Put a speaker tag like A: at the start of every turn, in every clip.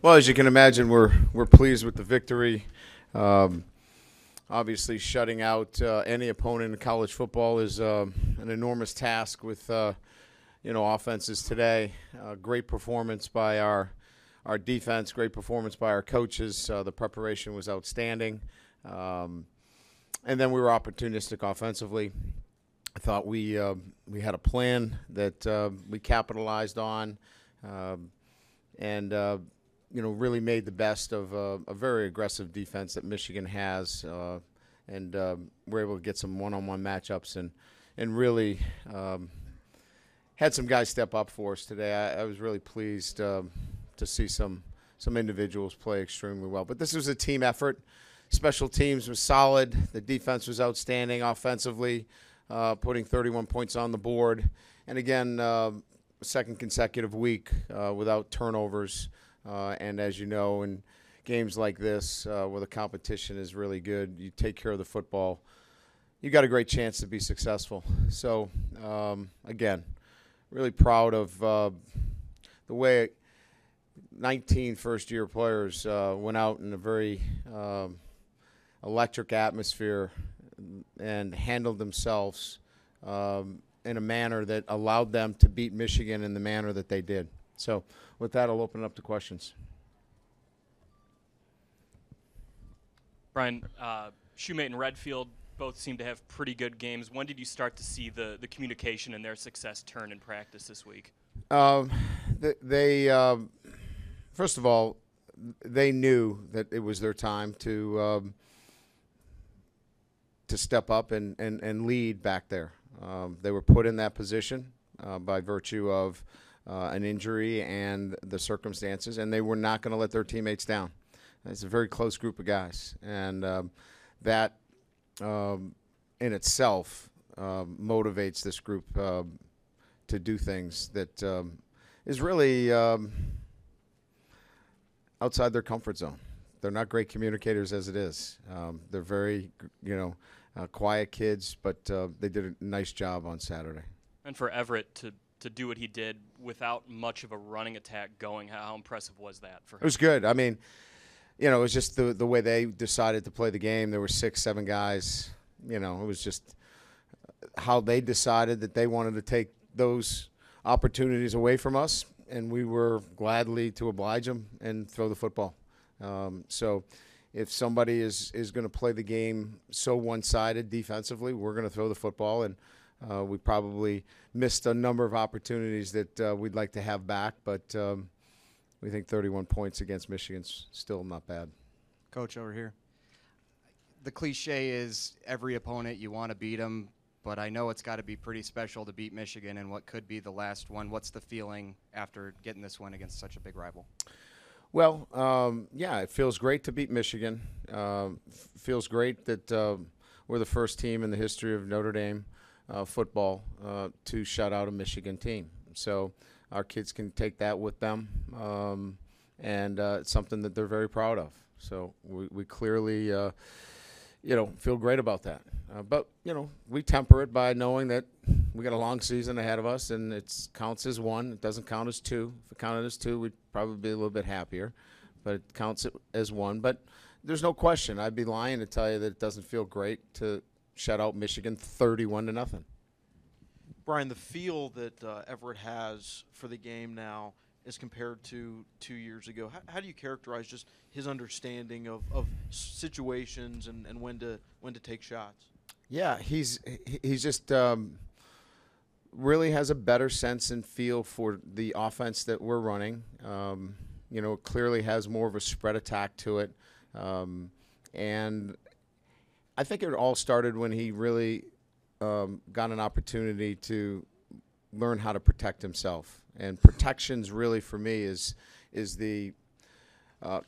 A: Well, as you can imagine, we're pleased with the victory. Um, Obviously, shutting out any opponent in college football is an enormous task with offenses today. Great performance by our defense. Great performance by our coaches. The preparation was outstanding, and then we were opportunistic offensively. I thought we had a plan that we capitalized on, and really made the best of a very aggressive defense that Michigan has, and we're able to get some one-on-one matchups and really had some guys step up for us today. I was really pleased to see some individuals play extremely well. But this was a team effort. Special teams was solid. The defense was outstanding offensively, putting 31 points on the board. And again, second consecutive week without turnovers. And as you know, in games like this, where the competition is really good, you take care of the football, you got a great chance to be successful. So, again, really proud of the way 19 first-year players went out in a very electric atmosphere and handled themselves in a manner that allowed them to beat Michigan in the manner that they did. So with that, I'll open it up to questions.
B: Brian, Shoemate and Redfield both seem to have pretty good games. When did you start to see the communication and their success turn in practice this week?
A: They first of all, they knew that it was their time to step up and lead back there. They were put in that position by virtue of an injury and the circumstances, and they were not going to let their teammates down. It's a very close group of guys, and that in itself motivates this group to do things that is really outside their comfort zone. They're not great communicators as it is. They're very, quiet kids, but they did a nice job on Saturday.
B: And for Everett to do what he did without much of a running attack going, how impressive was that for him?
A: It was good. I mean, it was just the way they decided to play the game. There were 6-7 guys. It was just how they decided that they wanted to take those opportunities away from us, and we were gladly to oblige them and throw the football. So if somebody is going to play the game so one-sided defensively, we're going to throw the football, and we probably missed a number of opportunities that we'd like to have back, but we think 31 points against Michigan's still not bad.
C: Coach, over here. The cliche is every opponent you want to beat them, but I know it's got to be pretty special to beat Michigan in what could be the last one. What's the feeling after getting this win against such a big rival?
A: Well, it feels great to beat Michigan. Feels great that we're the first team in the history of Notre Dame football to shut out a Michigan team. So our kids can take that with them, and it's something that they're very proud of. So we clearly, feel great about that. But, we temper it by knowing that we got a long season ahead of us, and it counts as one. It doesn't count as two. If it counted as two, we'd probably be a little bit happier. But it counts as one. But there's no question. I'd be lying to tell you that it doesn't feel great to shut out Michigan 31-0.
D: Brian, the feel that Everett has for the game now as compared to 2 years ago, how do you characterize just his understanding of situations and when to take shots?
A: Yeah, he's just really has a better sense and feel for the offense that we're running. Clearly has more of a spread attack to it. And I think it all started when he really got an opportunity to learn how to protect himself. And protections really, for me, is the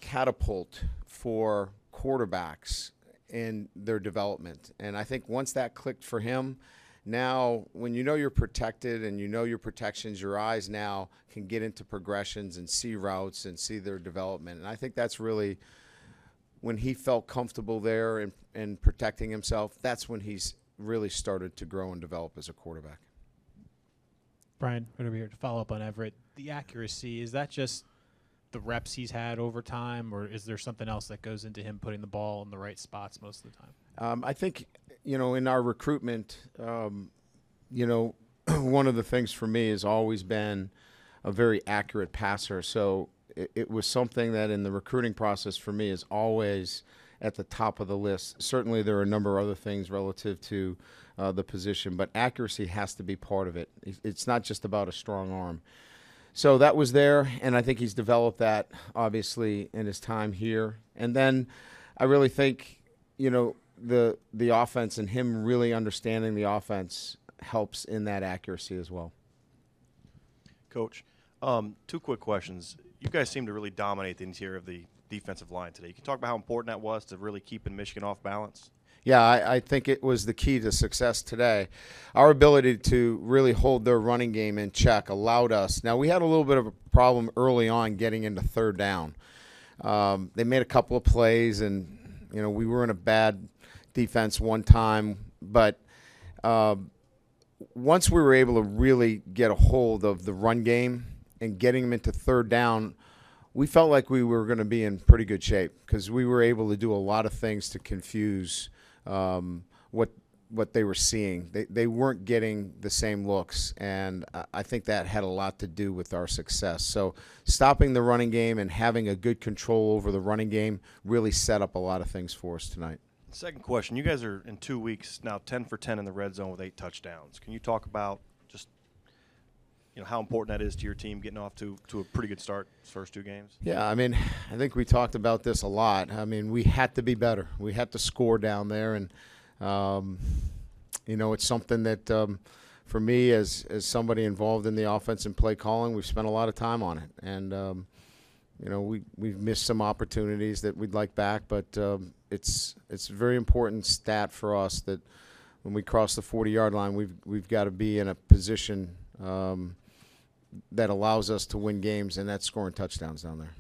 A: catapult for quarterbacks in their development. And I think once that clicked for him, now when you know you're protected and you know your protections, your eyes now can get into progressions and see routes and see their development. And I think that's really when he felt comfortable there and protecting himself, that's when he's really started to grow and develop as a quarterback.
E: Brian, right over here to follow up on Everett. The accuracy, is that just the reps he's had over time, or is there something else that goes into him putting the ball in the right spots most of the time?
A: I think, in our recruitment, one of the things for me has always been a very accurate passer. So it was something that in the recruiting process for me is always at the top of the list. Certainly there are a number of other things relative to the position, but accuracy has to be part of it. It's not just about a strong arm. So that was there, and I think he's developed that, obviously, in his time here. And then I really think, the offense and him really understanding the offense helps in that accuracy as well.
F: Coach, 2 quick questions. You guys seem to really dominate the interior of the defensive line today. You can talk about how important that was to really keeping Michigan off balance?
A: Yeah, I think it was the key to success today. Our ability to really hold their running game in check allowed us. Now, we had a little bit of a problem early on getting into third down. They made a couple of plays, and, we were in a bad defense one time. But once we were able to really get a hold of the run game and getting them into third down, we felt like we were going to be in pretty good shape because we were able to do a lot of things to confuse what they were seeing. They weren't getting the same looks, and I think that had a lot to do with our success. So stopping the running game and having a good control over the running game really set up a lot of things for us tonight.
F: Second question, you guys are in 2 weeks now 10 for 10 in the red zone with 8 touchdowns. Can you talk about just how important that is to your team getting off to a pretty good start these first 2 games?
A: Yeah, I think we talked about this a lot. We had to be better. We had to score down there, and it's something that for me as somebody involved in the offense and play calling, we've spent a lot of time on it. And we've missed some opportunities that we'd like back, but it's a very important stat for us that when we cross the 40-yard line, we've got to be in a position that allows us to win games, and that's scoring touchdowns down there.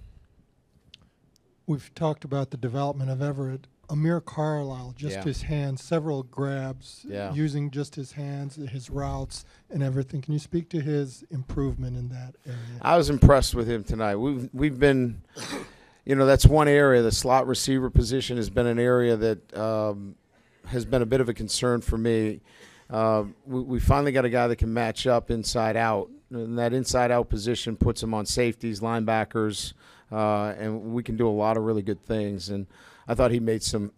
G: We've talked about the development of Everett. Amir Carlisle, his hands, several grabs, using just his hands, his routes, and everything. Can you speak to his improvement in that area?
A: I was impressed with him tonight. We've been, that's one area. The slot receiver position has been an area that has been a bit of a concern for me. We finally got a guy that can match up inside out, and that inside out position puts him on safeties, linebackers, and we can do a lot of really good things. And I thought he made some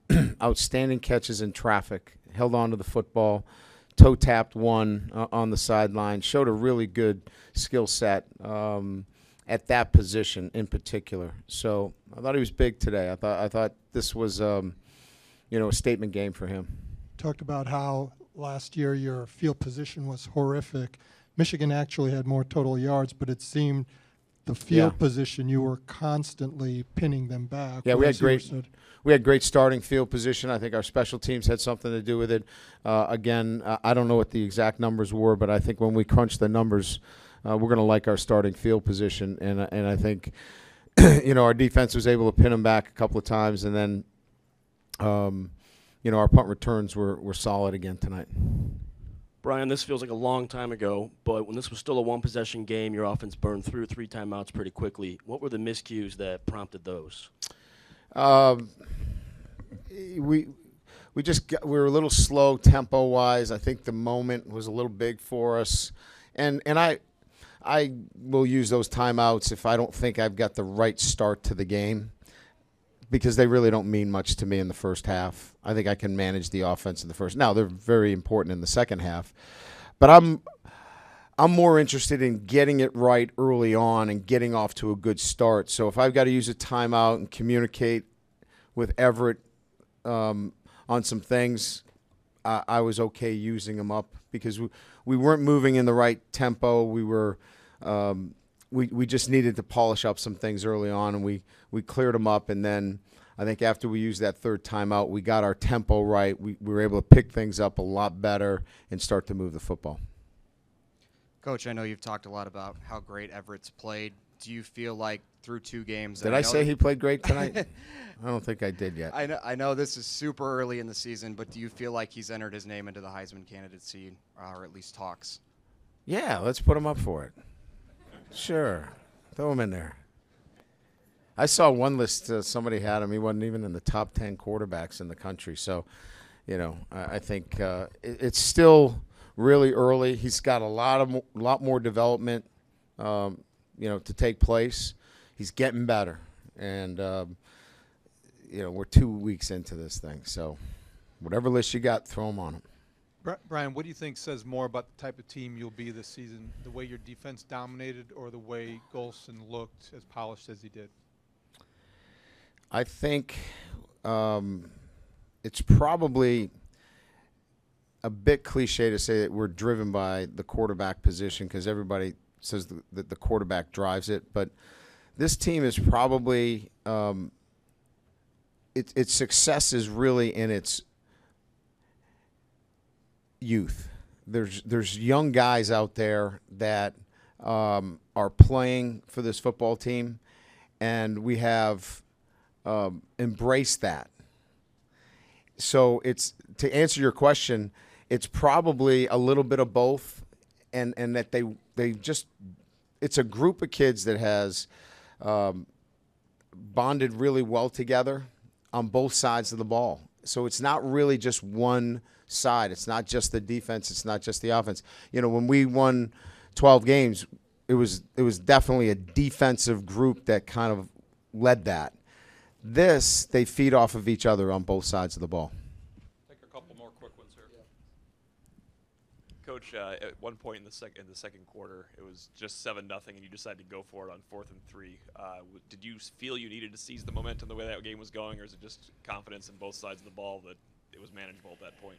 A: outstanding catches in traffic, held on to the football, toe tapped one on the sideline, showed a really good skill set at that position in particular. So I thought he was big today. I thought this was a statement game for him.
G: Talked about how last year your field position was horrific. Michigan actually had more total yards, but it seemed the field position, you were constantly pinning them back.
A: Yeah, we had great starting field position. I think our special teams had something to do with it. Again, I don't know what the exact numbers were, but I think when we crunch the numbers, we're going to like our starting field position. And I think, our defense was able to pin them back a couple of times, and then, our punt returns were solid again tonight.
H: Brian, this feels like a long time ago, but when this was still a one-possession game, your offense burned through 3 timeouts pretty quickly. What were the miscues that prompted those?
A: We were a little slow tempo-wise. I think the moment was a little big for us, and I will use those timeouts if I don't think I've got the right start to the game, because they really don't mean much to me in the first half. I think I can manage the offense in the first. Now, they're very important in the second half. But I'm more interested in getting it right early on and getting off to a good start. So if I've got to use a timeout and communicate with Everett on some things, I was okay using them up because we weren't moving in the right tempo. We just needed to polish up some things early on, and we cleared them up. And then I think after we used that third timeout, we got our tempo right. We were able to pick things up a lot better and start to move the football.
C: Coach, I know you've talked a lot about how great Everett's played. Do you feel like through 2 games?
A: Did I say he played great tonight? I don't think I did yet.
C: I know this is super early in the season, but do you feel like he's entered his name into the Heisman candidacy, or at least talks?
A: Yeah, let's put him up for it. Sure. Throw him in there. I saw one list somebody had him. He wasn't even in the top 10 quarterbacks in the country. So, I think it's still really early. He's got a lot more development, to take place. He's getting better, and we're 2 weeks into this thing. So, whatever list you got, throw them on him.
I: Brian, what do you think says more about the type of team you'll be this season? The way your defense dominated, or the way Golson looked as polished as he did?
A: I think it's probably a bit cliche to say that we're driven by the quarterback position, because everybody says that the quarterback drives it. But this team is probably its success is really in its youth. There's young guys out there that are playing for this football team, and we have embraced that. So it's, to answer your question, it's probably a little bit of both, and that they just, it's a group of kids that has bonded really well together on both sides of the ball. So it's not really just one side. It's not just the defense. It's not just the offense. When we won 12 games, it was definitely a defensive group that kind of led that. This, they feed off of each other on both sides of the ball.
J: Take a couple more quick ones here. Coach, at one point in the second quarter, it was just 7-0, and you decided to go for it on 4th and 3. Did you feel you needed to seize the momentum the way that game was going, or is it just confidence in both sides of the ball that it was manageable at that point?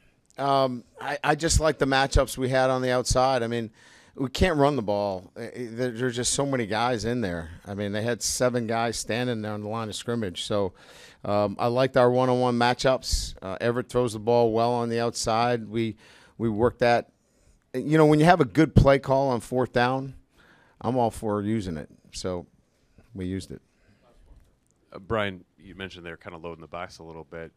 A: I just like the matchups we had on the outside. I mean, we can't run the ball. There's just so many guys in there. I mean, they had 7 guys standing there on the line of scrimmage. So I liked our one-on-one matchups. Everett throws the ball well on the outside. We work that. When you have a good play call on 4th down, I'm all for using it. So we used it.
K: Brian, you mentioned they're kind of loading the box a little bit.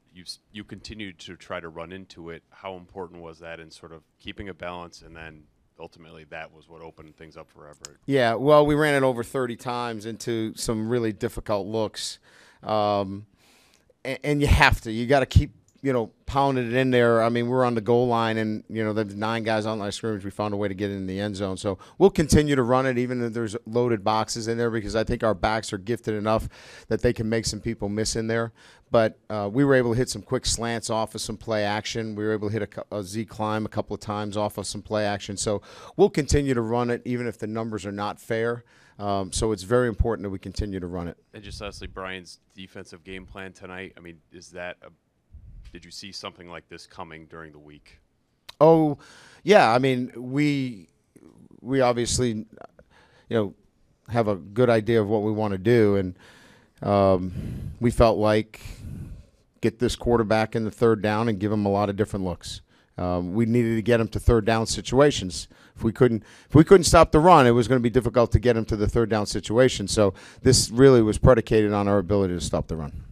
K: You continued to try to run into it. How important was that in sort of keeping a balance, and then ultimately that was what opened things up for Everett? Yeah,
A: well, we ran it over 30 times into some really difficult looks. And you have to. You got to keep, pounding it in there. I mean, we're on the goal line, and, there's 9 guys on the line of scrimmage. We found a way to get in the end zone. So we'll continue to run it even if there's loaded boxes in there, because I think our backs are gifted enough that they can make some people miss in there. But we were able to hit some quick slants off of some play action. We were able to hit a Z climb a couple of times off of some play action. So we'll continue to run it even if the numbers are not fair. So it's very important that we continue to run it.
K: And just lastly, Brian's defensive game plan tonight, I mean, did you see something like this coming during the week?
A: Oh, yeah. I mean, we obviously, have a good idea of what we want to do, and we felt like get this quarterback in the 3rd down and give him a lot of different looks. We needed to get him to 3rd down situations. If we couldn't stop the run, it was going to be difficult to get him to the 3rd down situation. So this really was predicated on our ability to stop the run.